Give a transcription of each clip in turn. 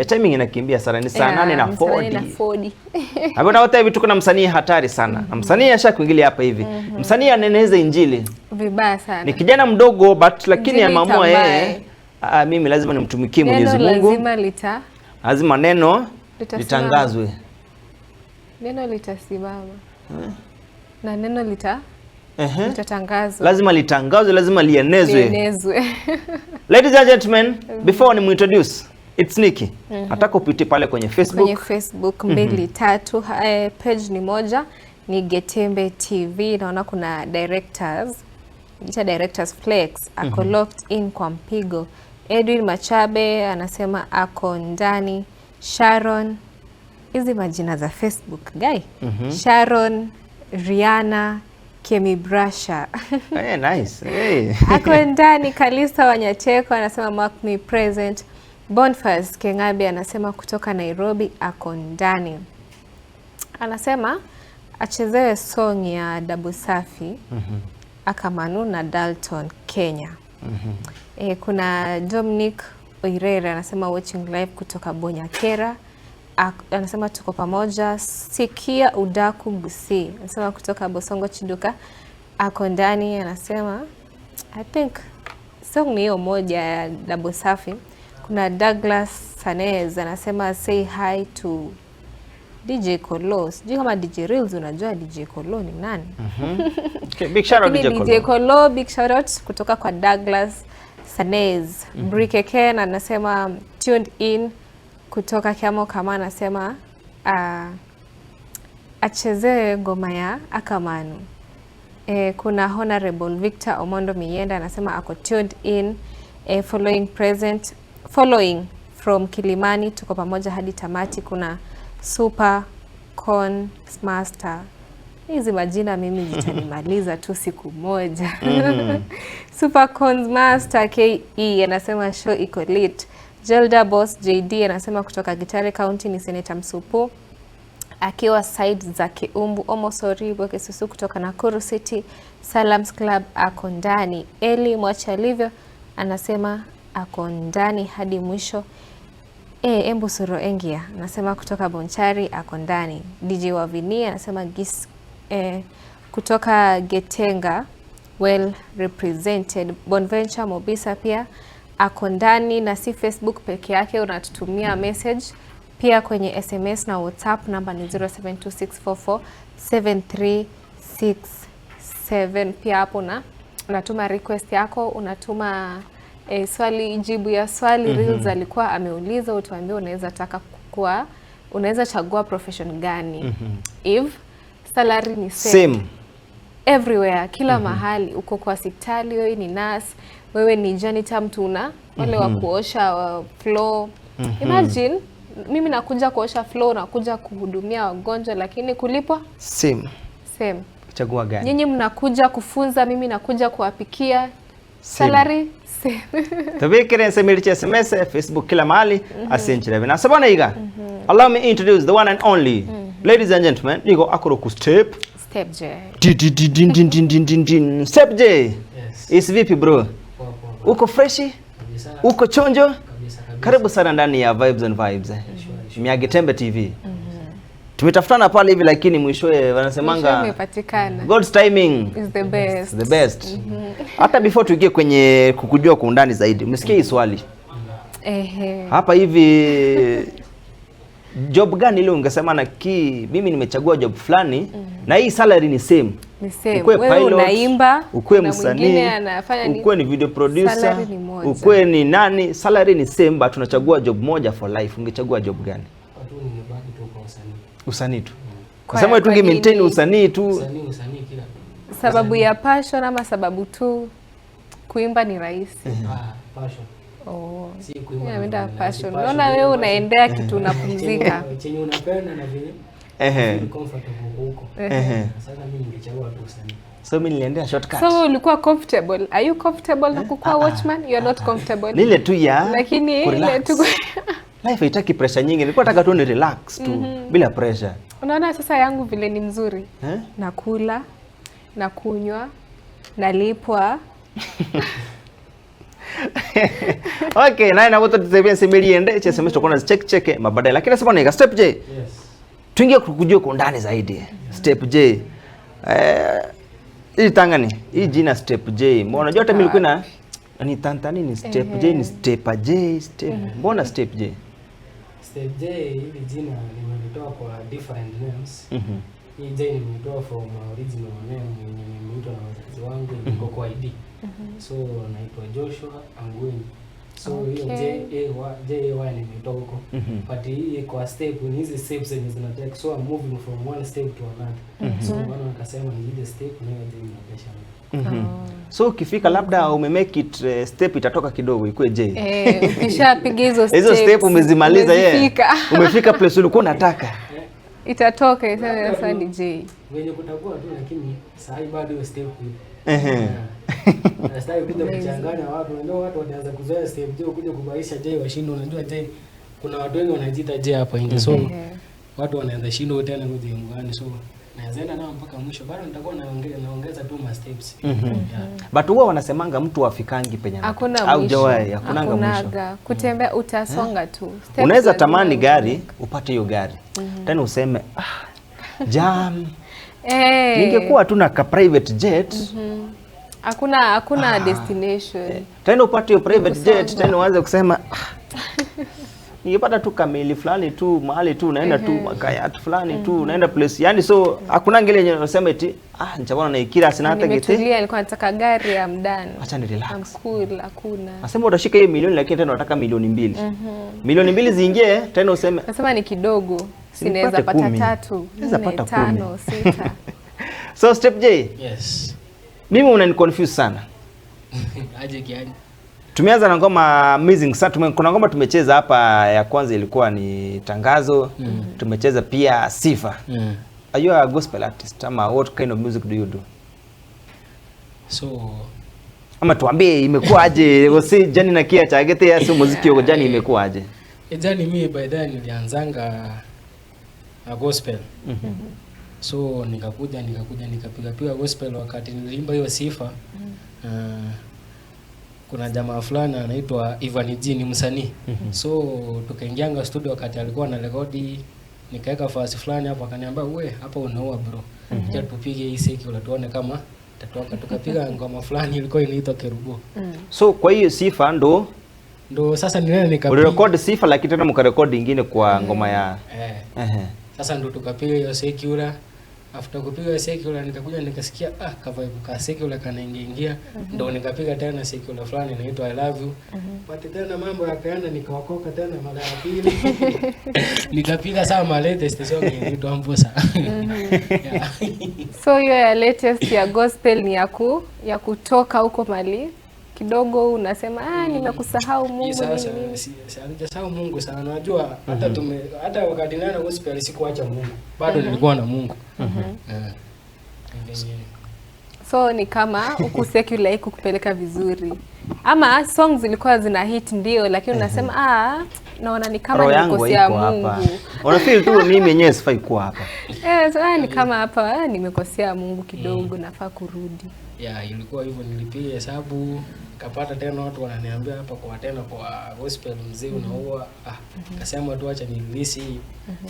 Timing inakimbia sana, ni saa 8:40. Hapo na wote hivi tuko na msanii hatari sana. Msanii ashakuingilia hapa hivi. Msanii aneneza injili vibaya sana. Ni kijana mdogo but lakini ameamua yeye mimi lazima nimtumikie Mwenyezi Mungu. Lazima neno litangazwe. Neno litasimama. Na neno litatangazwa. Lazima litangazwe, lazima lienezwe. Ladies and gentlemen, before ni introduce, it's Nikki. Nataka upite pale kwenye Facebook. Kwenye Facebook 2-3, page ni moja, ni Getembe TV. Naona kuna directors Flex ako locked in kwa mpigo. Edwin Machabe anasema ako ndani. Sharon, hizi majina za Facebook guy. Sharon, Rihanna, Kemi Brasha. Nice. Ako ndani. Kalista Wanyateko anasema mark me present. Bonfas Kengabi anasema kutoka Nairobi ako ndani. Anasema achezewe song ya Dabu Safi, Akamanu na Dalton Kenya. Kuna Dominic Oirere anasema watching live kutoka Bonyakera. Anasema tuko pamoja. Sikia Udaku Busi anasema kutoka Bosongo Chiduka ako ndani. Anasema I think song ni hiyo moja ya Dabu Safi. Kuna Douglas Sanez anasema say hi to DJ Kolo. Sijui kama DJ Reels unajua DJ Kolo ni nani? Okay, big shout out DJ Kolo, big shout out kutoka kwa Douglas Sanez. Brike Ken anasema tuned in kutoka Kiamo kama anasema achezewe ngoma ya Akamanu. Kuna Honorable Victor Omondo Miyenda anasema ako tuned in, following from Kilimani, tuko pamoja hadi tamati. Kuna Super Con Master. Hizi majina mimi zitanimaliza tu siku moja. Super Con Master KE anasema show iko lit. Jelda Boss JD anasema kutoka Gitare County ni Senator Msupu akiwa side za Kiumbu. Omosori Bwekesusu kutoka Nakuru City Salams Club ako ndani. Eli Mwachalivyo anasema ako ndani hadi mwisho. Embu Suro Engia anasema kutoka Bonchari ako ndani. DJ Wavini anasema kutoka Getenga well represented. Bonventure Mobisa pia ako ndani, na si Facebook peke yake, unatutumia message pia kwenye SMS na WhatsApp. Namba ni 0726447367. Pia hapo unatuma request yako, unatuma swali, jibu ya swali Reels alikuwa ameuliza, utuambie unaweza chagua profession gani. If salary ni same everywhere, kila mahali, uko kwa hospitali, wewe ni nurse, wewe ni janitor, mtu wale wa kuosha floor. Imagine mimi nakuja kuosha floor, nakuja kuhudumia wagonjwa, lakini kulipwa same. Chagua gani? Nyinyi mnakuja kufunza, mimi nakuja kuwapikia, salary same. Tabikire semilicha SMS Facebook kila mahali asenchira bina sabana iga. Allow me introduce the one and only. Ladies and gentlemen, niko akoro ku Step J. Step J. Yes. Is vipi bro? Uko freshi? Uko chonjo? Karibu sana ndani ya Vibes and Vibes. Mia Getembe TV. Tumetafutana pale hivi lakini mwishowe wanasemanga umepatikana. God's timing is the best. The best. Hata before tuingie kwenye kukujua kwa undani zaidi, umesikia hii swali? Hapa hivi job gani ile ungesema mimi nimechagua job fulani na hii salary ni same? Ukwe pilot, unaimba, ukwe msanii, ukwe ni video producer, ukwe ni nani, salary ni same but tunachagua job moja for life. Ungechagua job gani? Usanii tu. Kusema wewe tunge maintain usanii tu. Usanii kila. Sababu ya passion ama sababu tu kuimba ni rahisi? Passion. Si kuimba. Naenda passion. Unaona wewe unaendea kitu unapumzika. Chenye unapenda na vile. Comfortable huko. Sasa mimi ningechagua tu usanii. So mimi niliendea shortcut. So ulikuwa comfortable. Are you comfortable na kukuwa watchman? You are not comfortable. Nile tu ya. Lakini ile tu life haitaki pressure nyingi. Nilikuwa nataka tu ni relax tu bila pressure. Unaona sasa yangu vile ni mzuri. Nakula, nakunywa, nalipwa. Okay, naye na wote tuzebe semeliende che semester kuna check mabadala. Lakini nasema ni step J. Yes. Tuingie kujua kwa undani zaidi. Step J. Hii tangani, hii jina Step J. Mbona unajua hata mimi nilikuwa na ni tantani ni Step J ni Step J, Step. Mbona Step J? Step J hili jina nimetoa kwa different names. Hii J nimetoa from original name yenye nimeitwa na wazazi wangu iko kwa ID. So naitwa Joshua Angwini. So hiyo J-A-Y nimetoa huko. But hii kwa step ni hizi steps zenye zinataka, so I'm moving from one step to another. So bwana akasema ni ile step na hiyo J inapesha. So ukifika labda umemake it step itatoka kidogo ikuwe J. Ukishapiga hizo steps. Hizo step umezimaliza yeye. Umefika place ulikuwa unataka. Itatoka sasa ni J. Wenye kutakuwa tu lakini sasa bado hiyo step hiyo. Sasa kuja kuchanganya watu, ndio watu wanaanza kuzoea step J kuja kubaisha J washindo. Unajua J kuna watu wengi wanajiita J hapa nje, so watu wanaanza shindo tena kuja ngani, so naanza nao mpaka mwisho, bado nitakuwa naongeza tu ma steps. But huwa wanasemanga mtu afikangi penye au jawahi hakunanga mwisho. Kutembea utasonga tu. Unaweza tamani gari upate hiyo gari. Tena useme jam. Ningekuwa tu na ka private jet. Hakuna destination. Tena upate hiyo private jet, tena uanze kusema ningepata tu kamili fulani tu mahali tu naenda tu makayat fulani tu naenda place. Yani so hakuna ngile yenye unasema eti nitabona na ikira sina hata gete. Nimetulia, nilikuwa nataka gari ya mdani. Acha ni relax. I'm cool, hakuna. Nasema utashika hiyo milioni lakini tena unataka milioni 2. Milioni 2 ziingie tena useme nasema ni kidogo. Sinaweza pata 3, naweza pata 5, 6. So Step J. Yes. Mimi unaniconfuse sana. Aje kiani. Tumeanza na ngoma amazing sana. Kuna ngoma tumecheza hapa, ya kwanza ilikuwa ni Tangazo. Tumecheza pia Sifa. Are you a gospel artist? Ama what kind of music do you do? So ama tuambie imekuwa aje wasi jani na kia chagete ya sio muziki wako jani imekuwa aje? Jani mimi by then nilianzanga na gospel. So nikakuja nikapiga gospel wakati nilimba hiyo Sifa. Kuna jamaa fulani anaitwa Ivan G, ni msanii. So tukaingianga studio wakati alikuwa na rekodi, nikaweka verse fulani hapo, akaniambia wewe hapa unaua bro. Acha tupige hii secular tuone kama tatoka. Tukapiga ngoma fulani ilikuwa inaitwa Kerubo. So kwa hiyo Sifa ndo sasa niliona nikapiga. Ulirekodi Sifa lakini tena mkarekodi nyingine kwa ngoma ya Sasa ndo tukapiga hiyo secular. After kupiga secular nikakuja nikasikia vibe ka secular kanaingia, ndo nikapiga tena secular fulani inaitwa I Love You. But tena mambo yakaenda, nikaokoka tena mara ya pili. Nikapiga sama latest song inaitwa Mbosa. So your latest ya gospel ni ya kutoka huko Mali kidogo, unasema nimekusahau Mungu. Sasa sijasahau Mungu sana. Unajua hata wakati nana gospel sikuacha Mungu. Bado nilikuwa na Mungu. So ni kama huku secular iko kupeleka vizuri. Ama songs zilikuwa zina hit ndio, lakini unasema naona ni kama nimekosea Mungu. Unafeel tu mimi mwenyewe sifai kuwa hapa. Ni kama hapa nimekosea Mungu kidogo, nafaa kurudi. Ilikuwa hivyo, nilipiga hesabu, kapata tena watu wananiambia hapa kwa tena kwa gospel mzee unaua. Kasema tu acha nilisi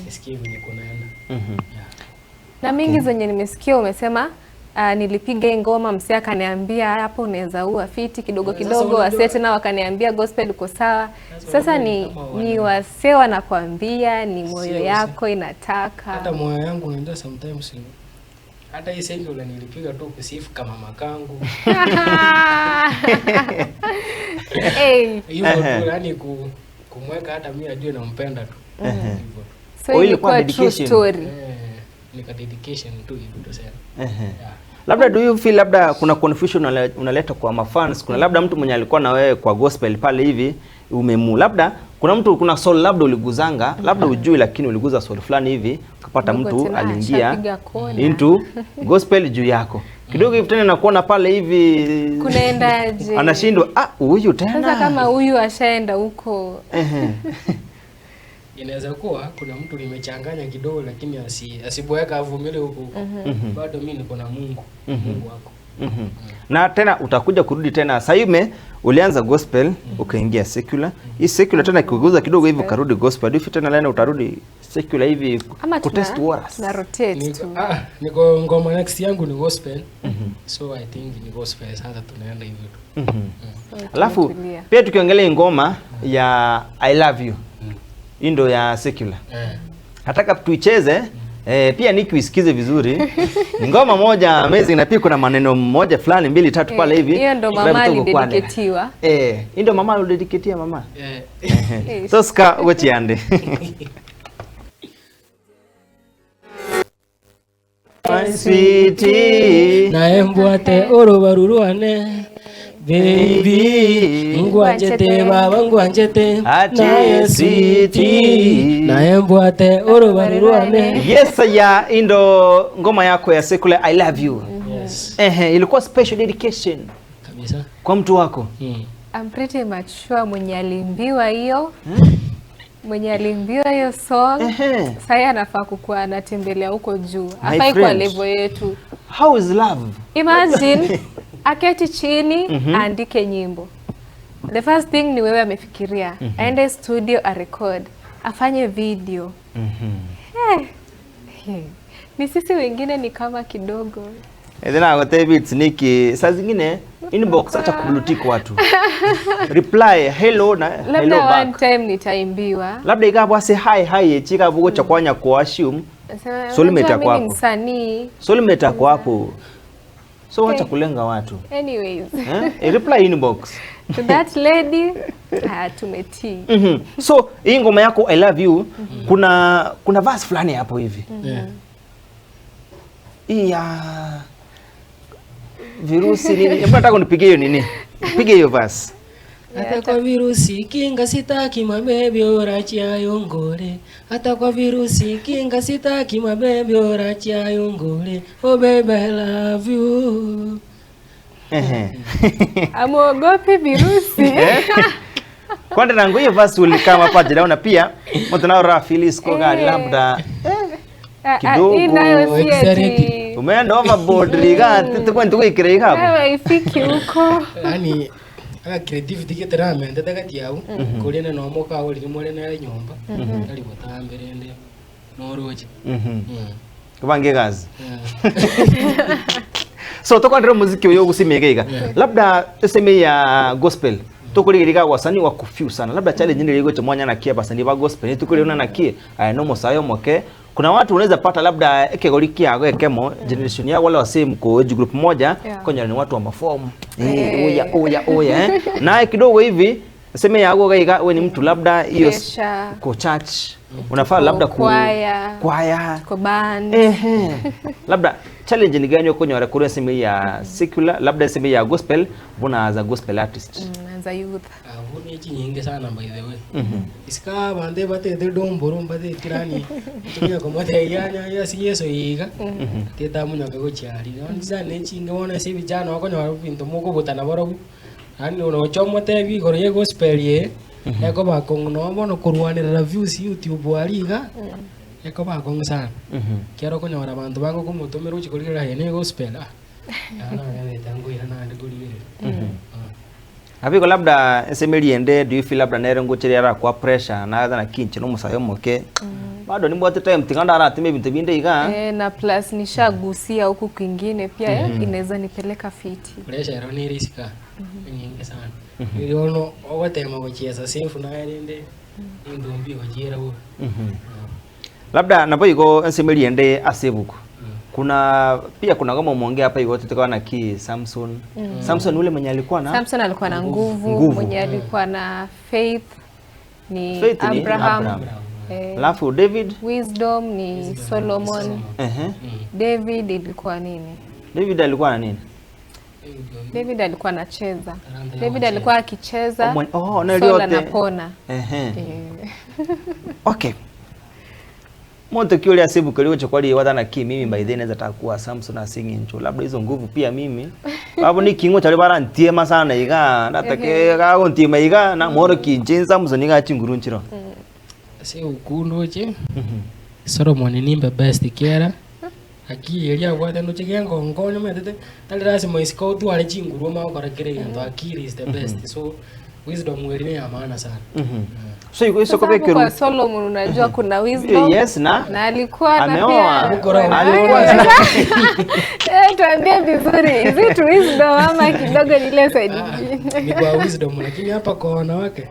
nisikie venye kunaenda. Na mingi zenye nimesikia umesema nilipiga ngoma msee akaniambia hapo unaweza ua fiti kidogo wasee tena wakaniambia gospel uko sawa. Sasa ni wasee wanakuambia, ni moyo yako inataka. Hata moyo yangu unaenda sometimes. Hata hii secular nilipiga tu kusifu kama makangu. Hiyo yani kumweka hata mimi ajue nampenda tu. So ilikuwa true story. Nika dedication tu hivyo tuseme. Labda do you feel labda kuna confusion unaleta kwa mafans? Kuna labda mtu mwenye alikuwa na wewe kwa gospel pale hivi labda kuna mtu kuna soul labda uliguzanga, labda ujui lakini uliguza soul fulani hivi ukapata mtu aliingia into gospel juu yako. Kidogo hivi tena nakuona pale hivi kunaendaje? Anashindwa huyu tena. Sasa kama huyu ashaenda huko. Inaweza kuwa kuna mtu nimechanganya kidogo lakini asiboeka avumilie huko. Bado mimi niko na Mungu. Mungu wako. Na tena utakuja kurudi tena. Sasa ulianza gospel, ukaingia secular. Hii secular tena kugeuza kidogo hivi ukarudi gospel. Hivi tena leo utarudi secular hivi kutest waters. Na rotate tu. Niko ngoma next yangu ni gospel. So I think ni gospel sasa tunaenda hivyo tu. Alafu pia tukiongelea ngoma ya I love you. Hii ndo ya secular. Nataka tuicheze. Pia Nick uisikize vizuri. Ngoma moja amazing na pia kuna maneno moja fulani 2 3 pale hivi. Hiyo ndo mama alidedicatiwa. Hii ndo mama alidedicatia mama. So ska wechiande. My sweetie na mbwate orobaruruane baby ngwanjete baba ngwanjete na sweetie na mbwate orobaruruane. Yes ya indo ngoma yako ya secular I love you. Yes. Ilikuwa special dedication kabisa kwa mtu wako. I'm pretty much sure mwenye alimbiwa hiyo mwenye alimbiwa hiyo song sasa anafaa kukuwa anatembelea huko juu. Afai kwa level yetu. How is love? Imagine aketi chini aandike nyimbo. The first thing ni wewe amefikiria. Aende studio a record, afanye video. Ni sisi wengine ni kama kidogo. Then I got beats Niki. Saa zingine inbox acha kublutik watu. Reply hello na hello back. Labda one time nitaimbiwa. Labda ikapo say hi chika bugo cha kwanya kwa assume. Soulmate yako hapo. Soulmate yako hapo. So wacha kulenga watu. Anyways. Reply inbox. To that lady, tumetii. So hii ngoma yako I love you, kuna verse fulani hapo hivi. Hii ya virusi nini? Hebu nataka unipigie hiyo nini? Pige hiyo verse. Hata kwa virusi kinga sitaki mabebi orachia yongore. Hata kwa virusi kinga sitaki mabebi orachia yongore. Oh baby I love you. Amuogopi virusi. Kwani nangu hiyo verse ulikama hapa jana pia mtu nao Rafili siko gari labda kidogo umeenda overboard liga tukwa ntuko hapo. Wewe ifiki huko. Yaani creativity keterame ndata kati yao kolena no moka oli mole na nyomba ali botambere ende no roje kubange gazi. So tokandira muziki uyo gusimegega labda tuseme ya gospel tukulirika wasani wa confuse sana labda challenge ndio iligo chomwanya na kia basani ba gospel tukuliona na kie no mosayo moke. Kuna watu unaweza pata labda ekegoliki yako ekemo generation yao wala wase mko age group moja kwenye ni watu wa maform oya na kidogo hivi sema yako gaiga wewe ni mtu labda hiyo ko church unafaa labda kwaya ko band labda challenge ni gani kwenye wale sema ya secular labda sema ya gospel mbona as a gospel artist as a youth huni nyingi sana by the way iska bande bate de domboro bate tirani tumia kama tayanya ya si yeso yiga teta munya ko chari nza ne chinga wona si vijana wako nywa vinto moko botana borobu ani uno chomo te bi gore gospel ye yako ba kongo bono kurwanira views YouTube aliga yako ba kongo sana kiaro ko nyora bantu bango ko mutomero chikolira yene gospel ana ngane tangu ina na ndigulire Habiko labda esemeli ende do you feel labda nere ngocherera kwa pressure na na kinche no musayo moke bado ni mbote time tinganda aratime bintu binde iga na plus nishagusia huku kwingine pia inaweza nipeleka fiti pressure ero ni riska nyingi sana iliono owatema wachieza safe na ende ndombi wajira huo labda napo iko esemeli ende asebuko kuna pia kuna kama umeongea hapa hiyo tutoka na ki Samson Samson ule mwenye alikuwa na Samson alikuwa na nguvu mwenye alikuwa na faith ni Abraham. Alafu David wisdom ni Solomon. David ilikuwa nini? David alikuwa na nini? David alikuwa anacheza. David alikuwa akicheza. Na yote anapona. Okay. Monte kiole asibu kaliwo chokwali wadana ki mimi by then naweza takuwa Samson na singing cho labda hizo nguvu pia mimi babo ni kingo chale bara ntiema sana iga natake ga ontima iga na moro kinje Samson iga chingurunchiro se ukundoje Solomon nimbe best kiera akiri abwate no chigengo ngonyo metete tali lazima isikao tu ale chinguru ma ukora kire ndo akiri is the best. So wisdom weli ya maana sana. So yuko soko peke kwa Solomon unajua kuna wisdom. Yes na alikuwa na pia alikuwa tuambie vizuri, is it wisdom ama kidogo ile side ni kwa wisdom, lakini hapa kwa wanawake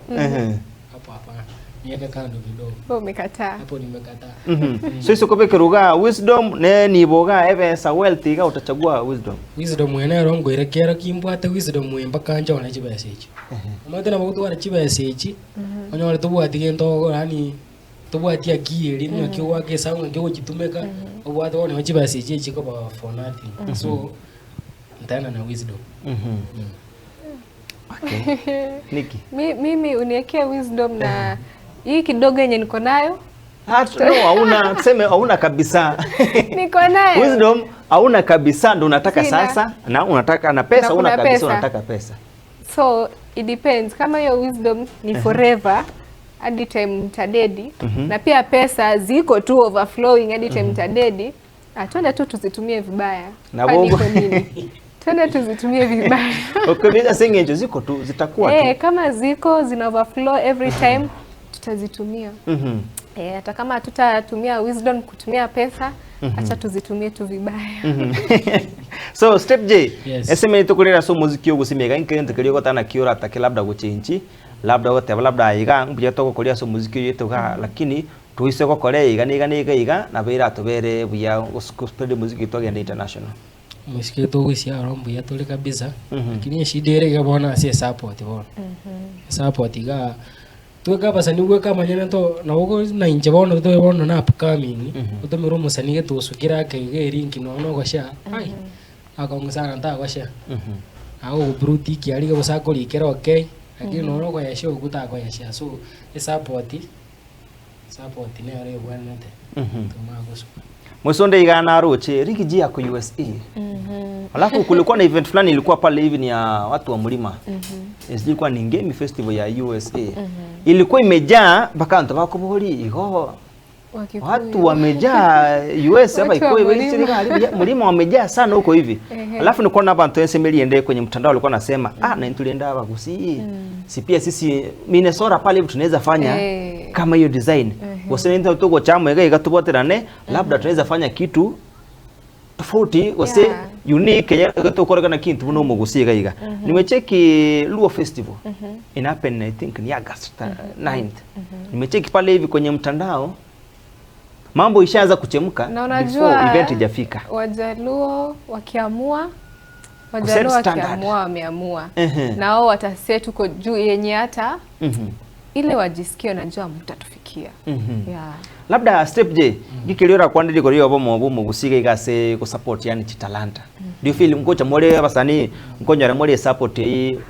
hapo hapana, niweke kando kidogo. Umekataa Hapo nimekataa. So soko peke ruga wisdom ne ni boga eve sa wealthy ga utachagua wisdom. Wisdom ene rongo irekera kimbwate wisdom mpaka njo na chibese ichi amate na bagutu ara chibese ichi onyo wale tubwati gento yani tubwati akiri ni akiwa ke sawa ngego chitumeka obwate wone chibese ichi ko for nothing. So ndana na wisdom. Okay. Niki. Mimi uniwekea wisdom na hii kidogo yenye niko nayo. No, hauna tuseme hauna kabisa. Niko nayo. Wisdom hauna kabisa ndo unataka sasa na unataka na pesa hauna kabisa pesa. Unataka pesa. So it depends kama hiyo wisdom ni forever hadi time mtadedi na pia pesa ziko tu overflowing hadi time mtadedi, twende tu tuzitumie vibaya. Na bongo nini? Twende tuzitumie vibaya. Okay, bila sengenjo ziko tu zitakuwa tu. Kama ziko zina overflow every time tutazitumia. Hata kama hatutatumia wisdom kutumia pesa, acha tuzitumie tu vibaya. So step J, yes. Eseme tukulira so muziki ugusimega inkende kaliyo gotana kiora atake labda guchinchi, labda gote labda iga mbuye to gukoria so muziki yetu ga lakini tuise gokore iga na beira tubere buya spread muziki to genda international. Muziki to gusia rombo ya tole kabisa. Lakini shida ile gabona si support bona. Support iga tuweka basani weka manyana to na ugo na inje bono to bono na upcoming to miro musani ge to sukira ke ge ringi no no gosha ai akongusana nta gosha au bruti ki ali go sakoli kera okay lakini no no go ya show guta go ya share. So support ne are bwanete tuma gosu Mwesonde igana roche riki jia kwa USA. Alafu kulikuwa na event fulani ilikuwa pale hivi ni ya watu wa mlima. Ilikuwa ni Ngemi Festival ya USA. Ilikuwa imejaa mpaka ntaba kubuhuri igo. Watu wamejaa US hapa iko hivi mlima wamejaa sana huko hivi. Alafu nilikuwa na abantu ensemeli ende kwenye mtandao walikuwa nasema na tulienda hapa kusi. Si pia sisi Minnesota pale hivi tunaweza fanya kama hiyo design. Wasenenda tuko chama iga igatuboterane labda tunaweza fanya kitu tofauti wase unique ya gutokora kana kintu buno mugusiga iga. Nimecheki Luo Festival in happen I think ni August 9th. Nimecheki pale hivi kwenye mtandao mambo ishaanza kuchemka before event ijafika. Wajaluo wakiamua wameamua na wao wataset uko juu yenye hata ile wajisikia najua mtatufikia. Labda step J gikiriora kwandiri koriyo bomo gusiga igase ku support yani chitalanta. Do you feel mkocha more abasani mkonyara more support yi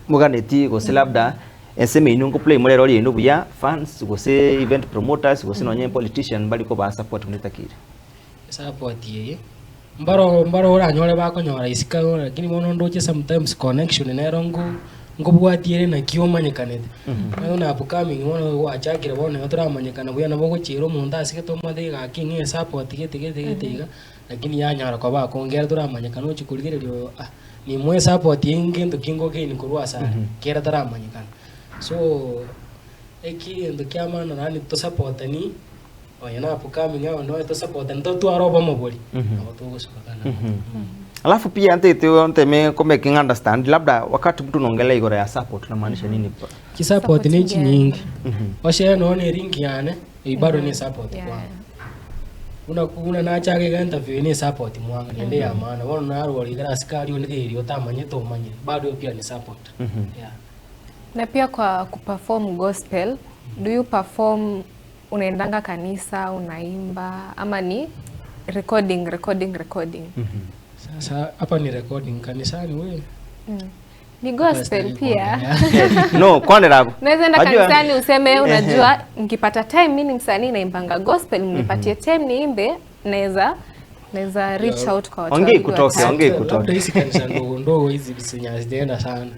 muganeti go labda eseme inungo play more roli ino buya fans go event promoters go nonye politician bali ko ba support mnitakire. Support yi mbaro ora nyore ba konyora isika lakini mono ndoche sometimes connection ne rongo ngobwatiere na kiomanyekanete na upcoming mono wachakire bone oturamanyekana buya nabo gochiro munda asike made ga kinge support gete lakini yanyara kwa ba kongera turamanyekana uchikuligererio ni mwe support ingendo kingo geni kurwa sana kera turamanyekana. So eki ndo kiama na nani to support ni oyana upcoming ao ndo to support ndo tu aroba moboli abo to sokana. Alafu pia ante me come king understand labda wakati mtu unaongelea igora ya support tunamaanisha nini? Ki support ni nyingi. Washe no ni ringi yane ibado ni support kwa. Una na chake ga interview ni support mwanga nende ya maana wana na aro ligara askari onege otamanye to manye bado pia ni support. Na pia kwa kuperform gospel, do you perform unaendanga kanisa unaimba ama ni recording? Sasa hapa ni recording kanisani wewe. Ni gospel pia. No, kwani rago. Naweza enda kanisani useme unajua nikipata time mimi msanii naimbanga gospel mnipatie time niimbe naweza reach out kwa watu. Ongea kutoka. Hizi kanisa ndogo hizi bisinya zienda sana.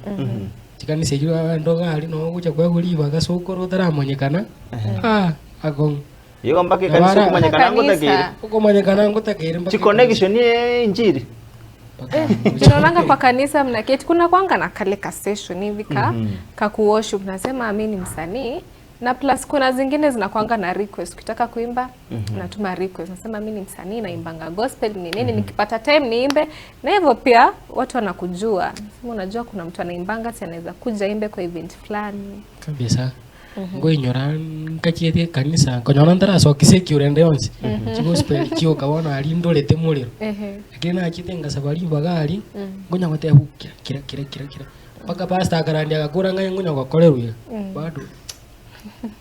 Tikanisa jua ndoga ali no kuja kwa kuliva gasokoro taramanyekana. Akong Yo mpaka kanisa kumanyekana ngutakiri. Kumanyekana ngutakiri mpaka. Chi connection ni injili. Tunaonanga kwa kanisa mnaketi kuna kwanga na kale ka session hivi ka kuworship nasema mimi ni msanii na plus kuna zingine zinakwanga na request ukitaka kuimba natuma request nasema mimi ni msanii naimbanga gospel ni nini nikipata time niimbe na hivyo pia watu wanakujua nasema unajua kuna mtu anaimbanga si anaweza kuja imbe kwa event fulani kabisa ngoinyora nkachete kanisa konyona ndara so kiseki urende yonse gospel kio kabona ali ndolete muliro lakini achitenga sabari bagali ngonya ngote kira paka pasta akarandi akakura nganya ngonya kwa koleruya bado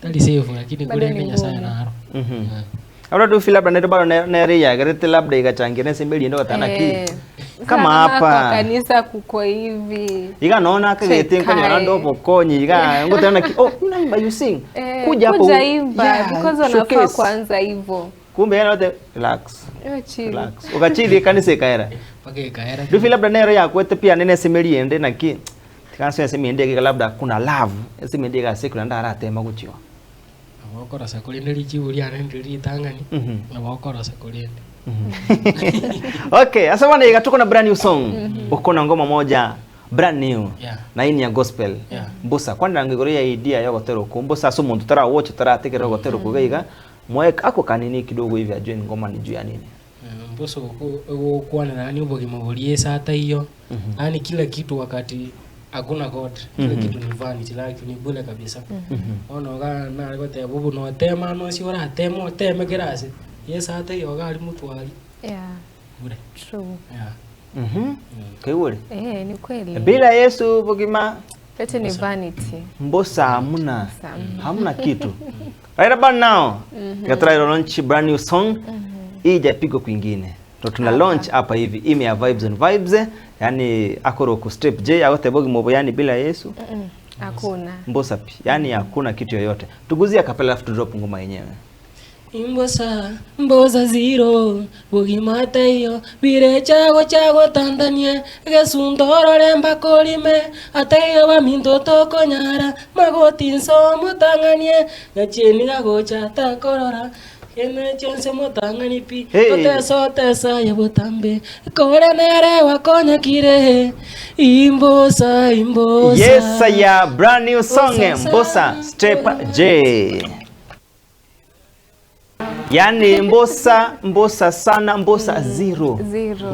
tali save lakini kule menya sana naro Abra tu feel labda ndio bado na ria garete labda ikachangia sembeli ndo tanaki kama hapa kanisa kuko hivi iga naona akagete kwenye ndo pokonyi iga ngotana oh unaimba you sing kuja hapo kuja imba because wanafaa kwanza hivyo kumbe yana wote relax chill ukachili kanisa ikaera pake ikaera tu feel labda nero yako ete pia nene sembeli ende na ki kanisa semende labda kuna love semende ga sekula ndara tema guchiwa wakora sakolende lichiulia nendili tangani na wakora sakolende okay asante ika tuko na brand new song uko na ngoma moja brand new na hii ni ya gospel mbusa kwanda ngigoria idea ya gotero ku mbusa so muntu tara watch tara tekera gotero ku gaiga mweka ako kanini kidogo hivi ajue ngoma ni juu ya nini mbusa kwa nani ubogimobolie sata hiyo yani kila kitu wakati hakuna god kile kitu ni vanity like ni bure kabisa ono ga na gote bubu no tema no si ora temo teme kirasi yes hata yo ga mtu wali bure true kaiwole ni kweli bila Yesu bugima yote ni vanity mbosa hamna kitu right about now gatrai launch brand new song ija pigo kwingine tuna launch hapa hivi ime ya vibes and vibes yani akoro ku step J agote bogi mobo yani bila Yesu hakuna mbosa pi yani hakuna kitu yoyote tuguzia kapela afu drop ngoma yenyewe mbosa zero bogi mateyo bire chago Tanzania gesundoro lemba kolime ateyo wa mintoto konyara magoti nsomo tanganie gacheni gagocha takorora Kena chonse motangani pi tesa ya botambe kore nere wakonya kire imbosa yes ya brand new song mbosa step J yani mbosa sana mbosa zero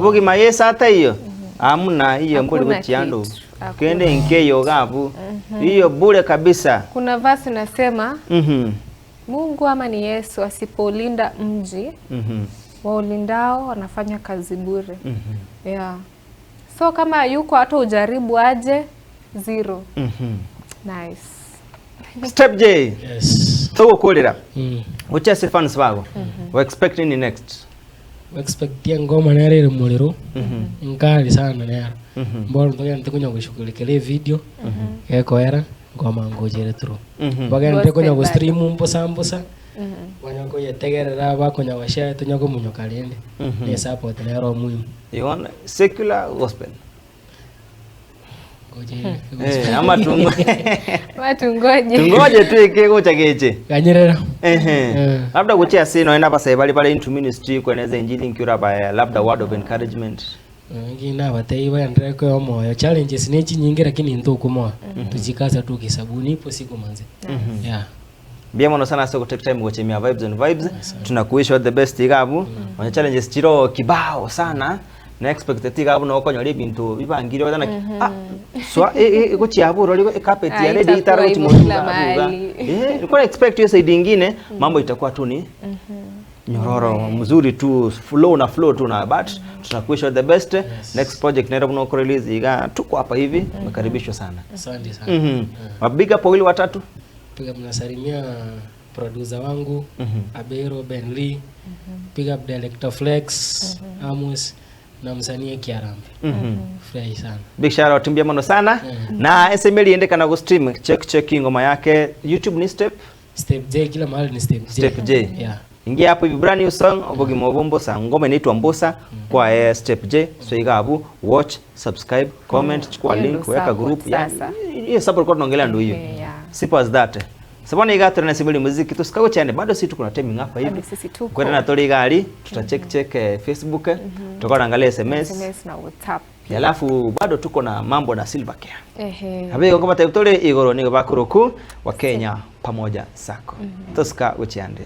bogi mayesa hata hiyo hamna hiyo mbole gochiando kende nkeyo gabu hiyo bure kabisa kuna verse nasema Mungu ama ni Yesu asipolinda mji waulindao wanafanya kazi bure so kama yuko hata ujaribu aje zero nice step J so kolera ucha fans wako we expecting ni next we expecting ngoma na rere muliro nkali sana na yaro mbona ntoya ntikunya kushughulikia video yako era ngoma ngojere through bagende konya go stream mbosa wanyako yetegerera bakonya washare tunyako munyokalende ni support na ro muhimu you secular gospel ngoje ama tungoje tu ikego chageche kanyerera labda kuchia sino enda pasa bali pale into ministry kueneza injili nkiura ba labda word of encouragement ngina batei baendere kwa moyo challenges ni nyingi lakini ntoko moyo tujikaza tu kisabuni ipo siku manze Biamono sana sio take time kuchemia vibes and vibes tunakuisha the best igabu on challenges chiro kibao sana na expect igabu no konyole bintu bibangire wadana so kuchi aburo liko carpet ya ready itaro chimola ilikuwa expect hiyo side nyingine mambo itakuwa tu ni nyororo mzuri tu flow tu na but tunakuisha the best next project naenda kuna release iga tuko hapa hivi makaribisho sana asante sana mabiga po wili watatu piga mnasalimia producer wangu Abero Benly piga up director Flex Amos na msanii Kiarambe furahi sana big shout out Biamono sana na SML iende kana go stream check ngoma yake YouTube ni step J kila mahali ni step J ingia hapo hivi brand new song obogi mobombo sa ngoma inaitwa Mbosa kwa step J so igabu watch subscribe comment chukua link weka group hiyo support kwa tunaongelea ndio hiyo simple as that Sabona igato na Simuli Muziki tusikago chane bado sisi tuko na timing hapa hivi. Kwenda na tori gari check Facebook, tutakuwa angalia SMS na WhatsApp. Alafu bado tuko na mambo na Silvercare. Habe ngoma tayari igoro ni bakuruku wa Kenya pamoja sako. Tusika uchiande.